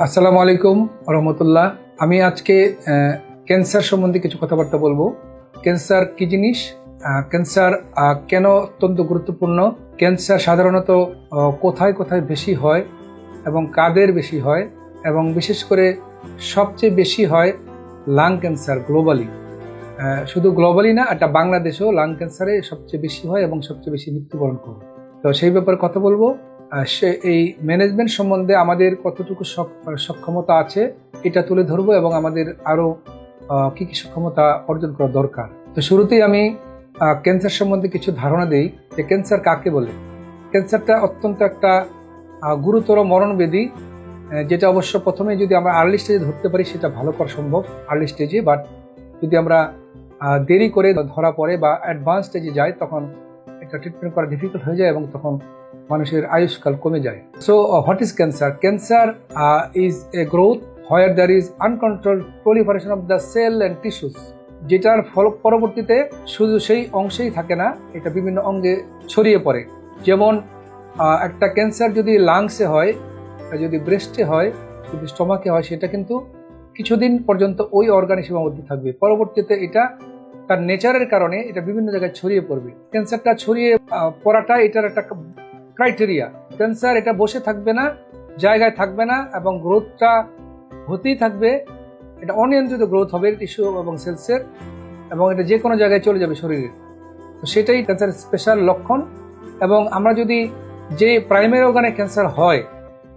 আসসালামু আলাইকুম রহমতুল্লাহ। আমি আজকে ক্যান্সার সম্বন্ধে কিছু কথাবার্তা বলবো। ক্যান্সার কি জিনিস, ক্যান্সার কেন অত্যন্ত গুরুত্বপূর্ণ, ক্যান্সার সাধারণত কোথায় কোথায় বেশি হয় এবং কাদের বেশি হয়, এবং বিশেষ করে সবচেয়ে বেশি হয় লাং ক্যান্সার গ্লোবালি। শুধু গ্লোবালি না, এটা বাংলাদেশেও লাং ক্যান্সারে সবচেয়ে বেশি হয় এবং সবচেয়ে বেশি মৃত্যুবরণ করে। তো সেই ব্যাপারে কথা বলবো। এই ম্যানেজমেন্ট সম্বন্ধে আমাদের কতটুকু সক্ষমতা আছে এটা তুলে ধরবো, এবং আমাদের আরো কি কি সক্ষমতা অর্জন করা দরকার। তো শুরুতেই আমি ক্যান্সার সম্বন্ধে কিছু ধারণা দেই যে ক্যান্সার কাকে বলে। ক্যান্সারটা অত্যন্ত একটা গুরুতর মরণব্যাধি, যেটা অবশ্য প্রথমে যদি আমরা আর্লি স্টেজে ধরতে পারি সেটা ভালো করা সম্ভব আর্লি স্টেজে, বাট যদি আমরা দেরি করে ধরা পড়ে বা অ্যাডভান্স স্টেজে যায় তখন এটা ট্রিটমেন্ট করা ডিফিকাল্ট হয়ে যায় এবং তখন মানুষের আয়ুষ্কাল কমে যায়। So what is cancer? Cancer is a growth where there is uncontrolled proliferation of the cell and tissues, যেটার ফল পরবর্তীতে শুধু সেই অংশেই থাকে না, এটা বিভিন্ন অঙ্গে ছড়িয়ে পড়ে। যেমন একটা ক্যান্সার যদি লাংসে হয়, যদি ব্রেস্টে হয়, যদি স্টমাকে হয়, সেটা কিন্তু কিছুদিন পর্যন্ত ওই অর্গানে সীমাবদ্ধ থাকবে। পরবর্তীতে এটা তার নেচারের কারণে এটা বিভিন্ন জায়গায় ছড়িয়ে পড়বে। ক্যান্সারটা ছড়িয়ে পড়াটা এটার একটা ক্রাইটেরিয়া। ক্যান্সার এটা বসে থাকবে না, জায়গায় থাকবে না, এবং গ্রোথটা হতেই থাকবে। এটা অনিয়ন্ত্রিত গ্রোথ হবে টিস্যু এবং সেলসের, এবং এটা যে কোনো জায়গায় চলে যাবে শরীরে। তো সেটাই ক্যান্সারের স্পেশাল লক্ষণ। এবং আমরা যদি যে প্রাইমারি অর্গানে ক্যান্সার হয়,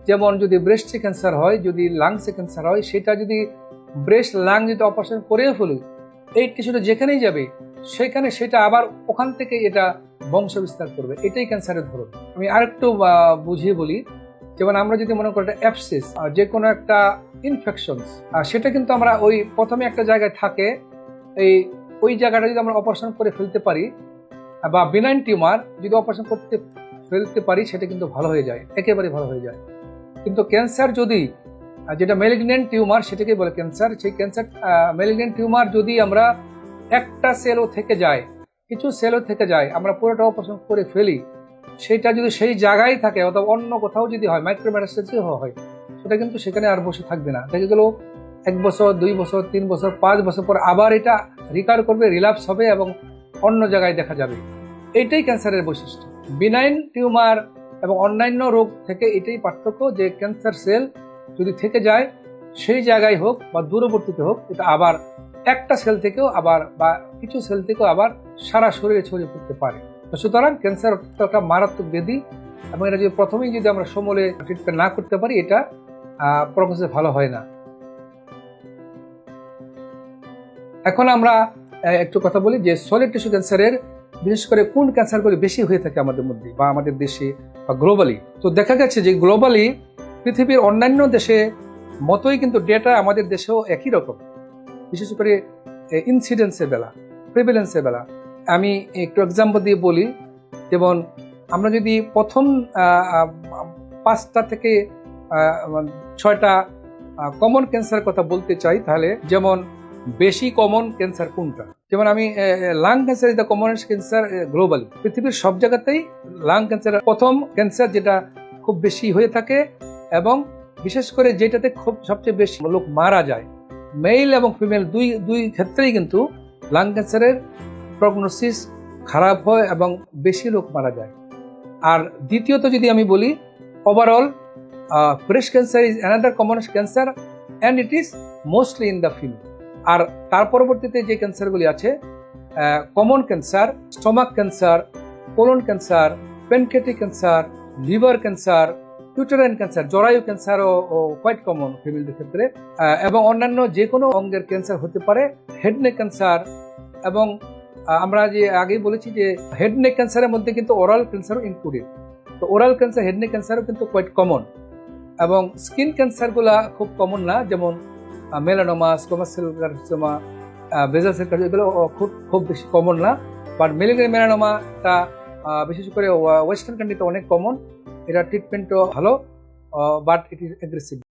যেমন যদি ব্রেস্টে ক্যান্সার হয়, যদি লাংসে ক্যান্সার হয়, সেটা যদি ব্রেস্ট লাং যদি অপারেশন করেও ফেলি, এই টিস্যুটা যেখানেই যাবে সেখানে সেটা আবার ওখান থেকে এটা বংশ বিস্তার করবে। এটাই ক্যান্সারের ধরন। আমি আরেকটু বুঝিয়ে বলি। যেমন আমরা যদি মনে করি একটা অ্যাবসেস, যে কোনো একটা ইনফেকশন, সেটা কিন্তু আমরা ওই প্রথমে একটা জায়গায় থাকে, ওই জায়গাটা যদি আমরা অপারেশন করে ফেলতে পারি, বা বিনাইন টিউমার যদি অপারেশন করতে ফেলতে পারি, সেটা কিন্তু ভালো হয়ে যায়, একেবারে ভালো হয়ে যায়। কিন্তু ক্যান্সার যদি, যেটা ম্যালিগন্যান্ট টিউমার সেটাকে বলে ক্যান্সার, সেই ক্যান্সার ম্যালিগন্যান্ট টিউমার যদি আমরা একটা সেলও থেকে যায়, কিছু সেলও থেকে যায়, আমরা পুরোটা অপারেশন করে ফেলি, সেটা যদি সেই জায়গায় থাকে অথবা অন্য কোথাও যদি হয়, মাইক্রোমেটাস্টেসিস হয়, সেটা কিন্তু সেখানে আর বসে থাকবে না। দেখা গেল 1 বছর, 2 বছর, 3 বছর, 5 বছর পর আবার এটা রিকভার করবে, রিল্যাপস হবে এবং অন্য জায়গায় দেখা যাবে। এইটাই ক্যান্সারের বৈশিষ্ট্য। বিনাইন টিউমার এবং অন্যান্য রোগ থেকে এটাই পার্থক্য, যে ক্যান্সার সেল যদি থেকে যায় সেই জায়গায় হোক বা দূরবর্তীতে হোক, এটা আবার একটা সেল থেকেও আবার বা কিছু সেল থেকেও আবার সারা শরীরে ছড়িয়ে পড়তে পারে। তো সুতরাং ক্যান্সার একটা মারাত্মক ব্যাধি, এবং এটা যদি প্রথমেই যদি আমরা সমূলে ট্রিটমেন্ট না করতে পারি, এটা প্রগতিতে ভালো হয় না। এখন আমরা একটু কথা বলি যে সলিড টিস্যু ক্যান্সারের বিশেষ করে কোন ক্যান্সারগুলি বেশি হয়ে থাকে আমাদের মধ্যে বা আমাদের দেশে বা গ্লোবালি। তো দেখা গেছে যে গ্লোবালি পৃথিবীর অন্যান্য দেশে মতোই কিন্তু ডেটা আমাদের দেশেও একই রকম, বিশেষ করে ইনসিডেন্সের বেলা, প্রিভ্যালেন্সের বেলা। আমি একটু এক্সাম্পল দিয়ে বলি। যেমন আমরা যদি প্রথম 5টা থেকে 6টা কমন ক্যান্সার কথা বলতে চাই, তাহলে যেমন বেশি কমন ক্যান্সার কোনটা, যেমন আমি lung cancer is the commonest cancer globally. পৃথিবীর সব জায়গাতেই লাং ক্যান্সার প্রথম ক্যান্সার, যেটা খুব বেশি হয়ে থাকে, এবং বিশেষ করে যেটাতে খুব সবচেয়ে বেশি লোক মারা যায়, মেল এবং ফিমেল দুই ক্ষেত্রেই কিন্তু লাং ক্যান্সারের প্রগনোসিস খারাপ হয় এবং বেশি লোক মারা যায়। আর দ্বিতীয়ত যদি আমি বলি, overall breast cancer is another commonest cancer and it is mostly in the female. আর তার পরবর্তীতে যে ক্যান্সারগুলি আছে, common cancer, stomach cancer, colon cancer, pancreatic cancer, liver cancer, uterine cancer, জরায়ু ক্যান্সারও কোয়াইট কমন ফিমেলদের ক্ষেত্রে, এবং অন্যান্য যে কোনো অঙ্গের ক্যান্সার হতে পারে, হেড নেক ক্যান্সার। এবং আমরা যে আগেই বলেছি যে হেড নেক ক্যান্সারের মধ্যে কিন্তু ওরাল ক্যান্সারও ইনক্লুডেড। তো ওরাল ক্যান্সার, হেড নেক ক্যান্সারও কিন্তু কোয়াইট কমন। এবং স্কিন ক্যান্সারগুলা খুব কমন না, যেমন মেলানোমা, স্কোমাস সেল কার্সিনোমা, বেজাল সেল কার্সিনোমা, এগুলো খুব বেশি কমন না। বাট মেলিগন্যান্ট মেলানোমাটা বিশেষ করে ওয়েস্টার্ন কান্ট্রিতে অনেক কমন। এটা ট্রিটমেন্টও ভালো, বাট ইট ইজ অ্যাগ্রেসিভ।